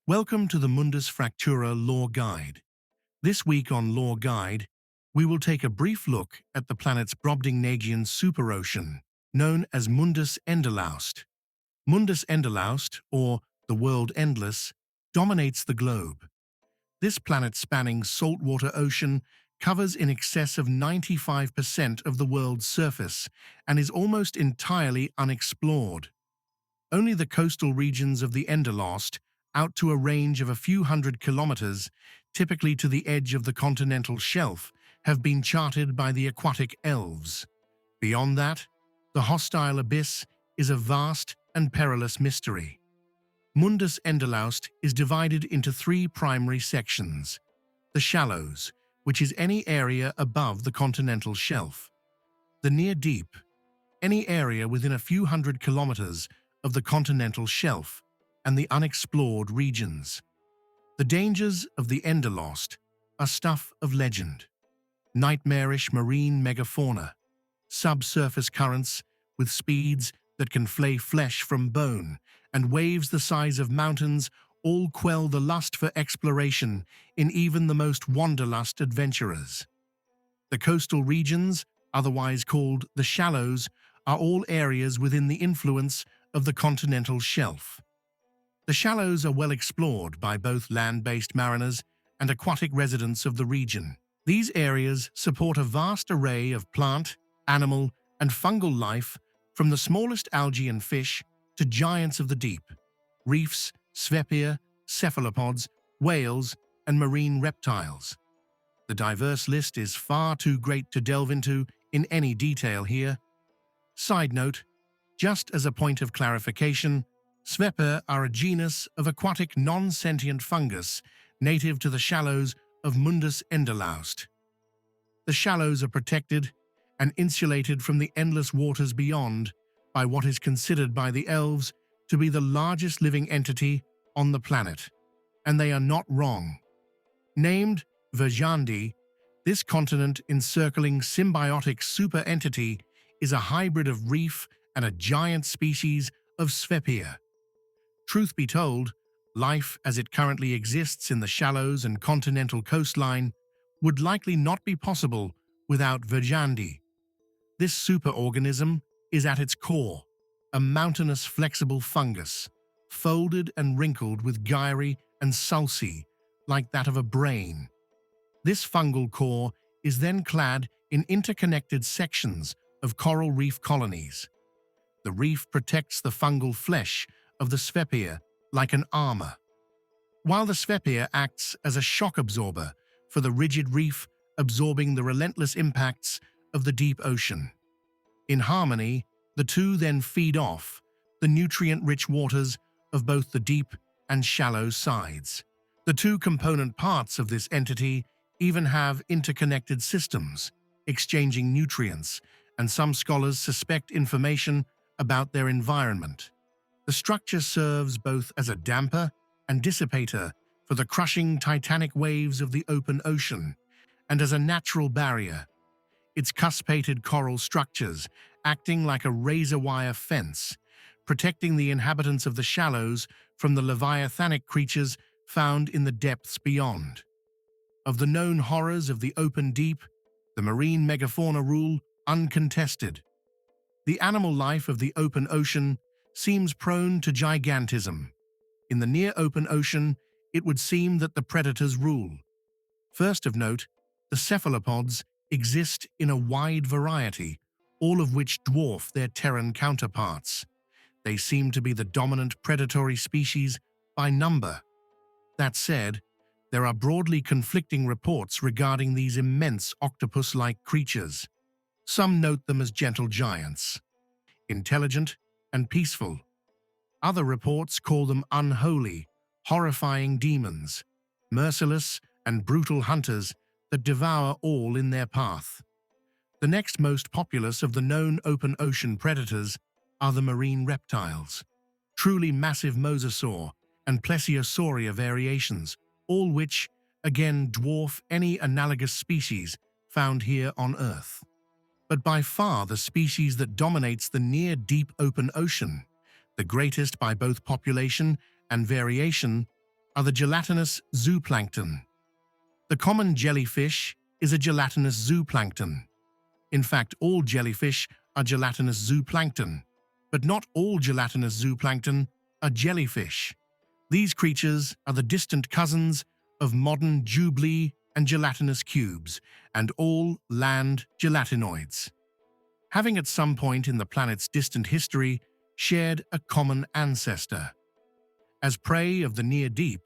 Welcome to the Mundus Fractura Lore Guide. This week on Lore Guide, we will take a brief look at the planet's Brobdingnagian superocean, known as Mundus Endalaust. Mundus Endalaust, or the world endless, dominates the globe. This planet-spanning saltwater ocean covers in excess of 95% of the world's surface and is almost entirely unexplored. Only the coastal regions of the Endalaust, out to a range of a few hundred kilometers, typically to the edge of the continental shelf, have been charted by the aquatic elves. Beyond that, the hostile abyss is a vast and perilous mystery. Mundus Endalaust is divided into three primary sections: the shallows, which is any area above the continental shelf; the near deep, any area within a few hundred kilometers of the continental shelf; and the unexplored regions. The dangers of the Endalaust are stuff of legend. Nightmarish marine megafauna, subsurface currents with speeds that can flay flesh from bone, and waves the size of mountains all quell the lust for exploration in even the most wanderlust adventurers. The coastal regions, otherwise called the shallows, are all areas within the influence of the continental shelf. The shallows are well explored by both land-based mariners and aquatic residents of the region. These areas support a vast array of plant, animal, and fungal life, from the smallest algae and fish to giants of the deep, reefs, svepia, cephalopods, whales, and marine reptiles. The diverse list is far too great to delve into in any detail here. Side note, just as a point of clarification, Svepia are a genus of aquatic non-sentient fungus native to the shallows of Mundus Endalaust. The shallows are protected and insulated from the endless waters beyond by what is considered by the elves to be the largest living entity on the planet, and they are not wrong. Named Verjandi, this continent-encircling symbiotic super-entity is a hybrid of reef and a giant species of Svepia. Truth be told, life as it currently exists in the shallows and continental coastline would likely not be possible without Verjandi. This superorganism is at its core a mountainous flexible fungus, folded and wrinkled with gyri and sulci like that of a brain. This fungal core is then clad in interconnected sections of coral reef colonies. The reef protects the fungal flesh of the Svepia like an armor, while the Svepia acts as a shock absorber for the rigid reef, absorbing the relentless impacts of the deep ocean. In harmony, the two then feed off the nutrient-rich waters of both the deep and shallow sides. The two component parts of this entity even have interconnected systems, exchanging nutrients, and some scholars suspect information about their environment. The structure serves both as a damper and dissipator for the crushing titanic waves of the open ocean, and as a natural barrier, its cuspated coral structures acting like a razor-wire fence, protecting the inhabitants of the shallows from the leviathanic creatures found in the depths beyond. Of the known horrors of the open deep, the marine megafauna rule uncontested. The animal life of the open ocean seems prone to gigantism. In the near-open ocean, it would seem that the predators rule. First of note, the cephalopods exist in a wide variety, all of which dwarf their terran counterparts. They seem to be the dominant predatory species by number. That said, there are broadly conflicting reports regarding these immense octopus-like creatures. Some note them as gentle giants, intelligent and peaceful. Other reports call them unholy, horrifying demons, merciless and brutal hunters that devour all in their path. The next most populous of the known open ocean predators are the marine reptiles, truly massive mosasaur and plesiosauria variations, all which, again, dwarf any analogous species found here on Earth. But by far the species that dominates the near-deep open ocean, the greatest by both population and variation, are the gelatinous zooplankton. The common jellyfish is a gelatinous zooplankton. In fact, all jellyfish are gelatinous zooplankton, but not all gelatinous zooplankton are jellyfish. These creatures are the distant cousins of modern jubilee and gelatinous cubes, and all land gelatinoids, having at some point in the planet's distant history shared a common ancestor. As prey of the near deep,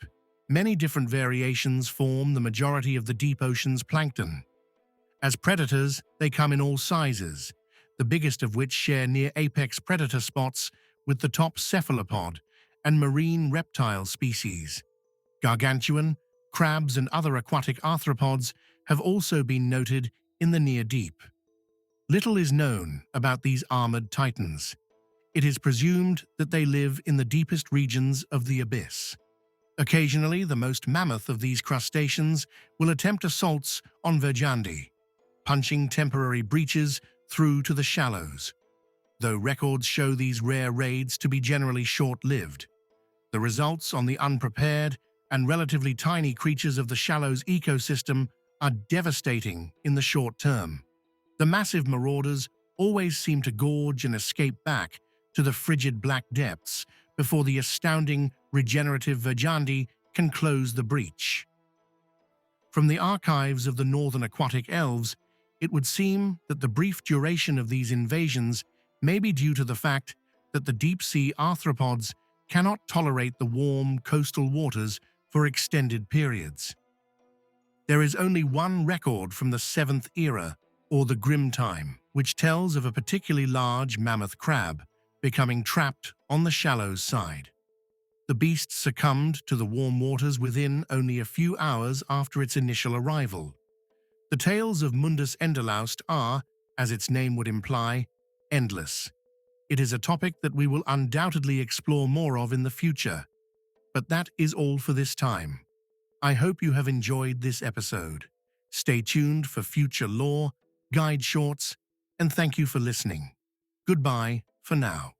many different variations form the majority of the deep ocean's plankton. As predators, they come in all sizes, the biggest of which share near apex predator spots with the top cephalopod and marine reptile species. Gargantuan, crabs and other aquatic arthropods have also been noted in the near deep. Little is known about these armored titans. It is presumed that they live in the deepest regions of the abyss. Occasionally, the most mammoth of these crustaceans will attempt assaults on Verjandi, punching temporary breaches through to the shallows. Though records show these rare raids to be generally short-lived, the results on the unprepared and relatively tiny creatures of the shallows ecosystem are devastating in the short term. The massive marauders always seem to gorge and escape back to the frigid black depths before the astounding regenerative Verjandi can close the breach. From the archives of the northern aquatic elves, it would seem that the brief duration of these invasions may be due to the fact that the deep-sea arthropods cannot tolerate the warm coastal waters for extended periods. There is only one record from the 7th era, or the Grim Time, which tells of a particularly large mammoth crab becoming trapped on the shallows side. The beast succumbed to the warm waters within only a few hours after its initial arrival. The tales of Mundus Endalaust are, as its name would imply, endless. It is a topic that we will undoubtedly explore more of in the future. But that is all for this time. I hope you have enjoyed this episode. Stay tuned for future lore, guide shorts, and thank you for listening. Goodbye for now.